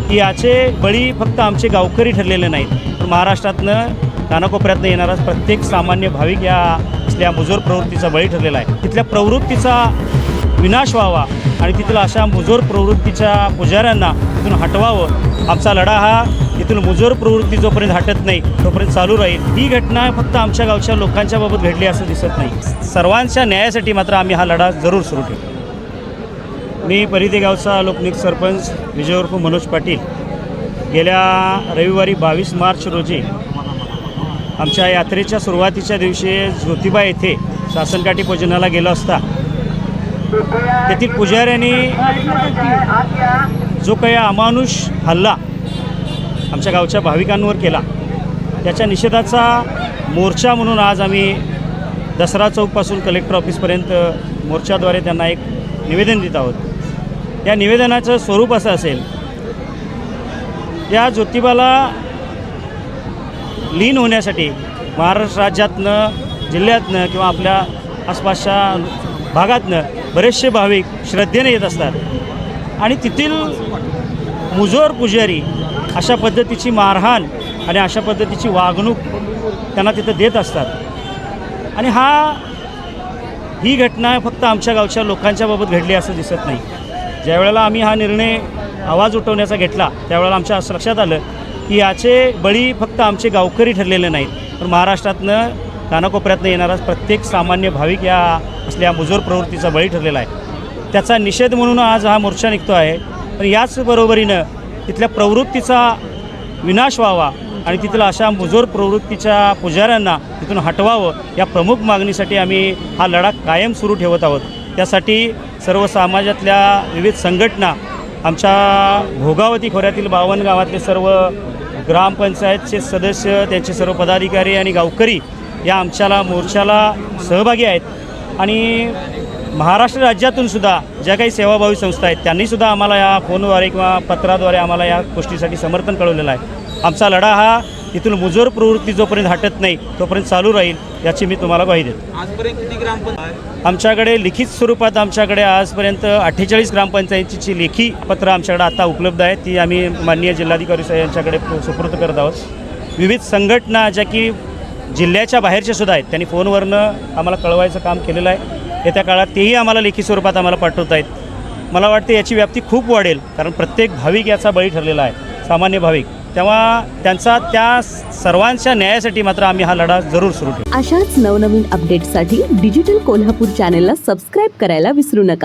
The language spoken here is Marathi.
की याचे बळी फक्त आमचे गावकरी ठरलेले नाहीत, तर महाराष्ट्रातनं कानाकोपऱ्यातनं येणारा प्रत्येक सामान्य भाविक या असल्या मुजोर प्रवृत्तीचा बळी ठरलेला आहे। तिथल्या प्रवृत्तीचा विनाश व्हावा आणि तिथल्या अशा मुजोर प्रवृत्तीच्या पुजाऱ्यांना तिथून हटवावं। आमचा लढा हा तिथून मुजोर प्रवृत्ती जोपर्यंत हटत नाही तोपर्यंत चालू राहील। ही घटना फक्त आमच्या गावच्या लोकांच्या बाबत घडली असं दिसत नाही, सर्वांच्या न्यायासाठी मात्र आम्ही हा लढा जरूर सुरू ठेवू। मी परिधे गावचा लोकनिक सरपंच विजय उर्फ मनोज पाटील गेल्या रविवारी 22 मार्च रोजी आमच्या यात्रेच्या सुरुवातीच्या दिवशी ज्योतिबा येथे शासनकाठी पूजनाला गेलो असता तेथील पुजाऱ्यांनी जो काही अमानुष हल्ला आमच्या गावच्या भाविकांवर केला त्याच्या निषेधाचा मोर्चा म्हणून आज आम्ही दसरा चौकपासून कलेक्टर ऑफिसपर्यंत मोर्चाद्वारे त्यांना एक निवेदन देत आहोत। या निवेदनाचं स्वरूप असं असेल, या ज्योतिबाला लीन होण्यासाठी महाराष्ट्र राज्यातनं जिल्ह्यातनं किंवा आपल्या आसपासच्या भागातनं बरेचसे भाविक श्रद्धेने येत असतात आणि तेथील मुजोर पुजारी अशा पद्धतीची मारहाण आणि अशा पद्धतीची वागणूक त्यांना तिथं देत असतात आणि ही घटना फक्त आमच्या गावच्या लोकांच्या बाबत घडली असं दिसत नाही। ज्या वेळेला आम्ही हा निर्णय आवाज उठवण्याचा घेतला त्यावेळेला आमच्या असं लक्षात आलं की याचे बळी फक्त आमचे गावकरी ठरलेले नाहीत, तर महाराष्ट्रातनं कानाकोपऱ्यातनं येणारा प्रत्येक सामान्य भाविक या असल्या मुजोर प्रवृत्तीचा बळी ठरलेला आहे। त्याचा निषेध म्हणून आज हा मोर्चा निघतो आहे, पण याच बरोबरीनं तिथल्या प्रवृत्तीचा विनाश व्हावा आणि तिथल्या अशा मुजोर प्रवृत्तीच्या पुजाऱ्यांना तिथून हटवावं या प्रमुख मागणीसाठी आम्ही हा लढा कायम सुरू ठेवत आहोत। त्यासाठी सर्व समाजातल्या विविध संघटना, आमच्या भोगावती खोऱ्यातील 52 गावातले सर्व ग्रामपंचायतचे सदस्य, त्यांचे सर्व पदाधिकारी आणि गावकरी या आमच्याला मोर्चाला सहभागी आहेत आणि महाराष्ट्र राज्यातून सुद्धा ज्या काही सेवाभावी संस्था आहेत त्यांनीसुद्धा आम्हाला या फोनद्वारे किंवा पत्राद्वारे आम्हाला या गोष्टीसाठी समर्थन कळवलेलं आहे। आमचा लढा हा तिथून मुजोर प्रवृत्ती जोपर्यंत हटत नाही तोपर्यंत चालू राहील याची मी तुम्हाला ग्वाही देतो। आजपर्यंत किती ग्रामपंचायत आमच्याकडे लिखित स्वरूपात आमच्याकडे आजपर्यंत 48 ग्रामपंचायतीची लेखी पत्र आमच्याकडे आता उपलब्ध आहेत, ती आम्ही माननीय जिल्हाधिकारी साहेब यांच्याकडे सुपूर्द करत आहोत। विविध संघटना ज्या की जिल्ह्याच्या बाहेरच्या सुद्धा आहेत त्यांनी फोनवरनं आम्हाला कळवायचं काम केलेलं आहे। येत्या काळात तेही आम्हाला लेखी स्वरूपात आम्हाला पाठवत आहेत। मला वाटते याची व्याप्ती खूप वाढेल, कारण प्रत्येक भाविक याचा बळी ठरलेला आहे, सामान्य भाविक। तेव्हा त्या सर्वांच्या न्यायासाठी मात्र आम्ही हा लढा जरूर सुरू ठेवू। अशाच नवनवीन अपडेट्ससाठी डिजिटल कोल्हापूर चॅनेलला सबस्क्राईब करायला विसरू नका।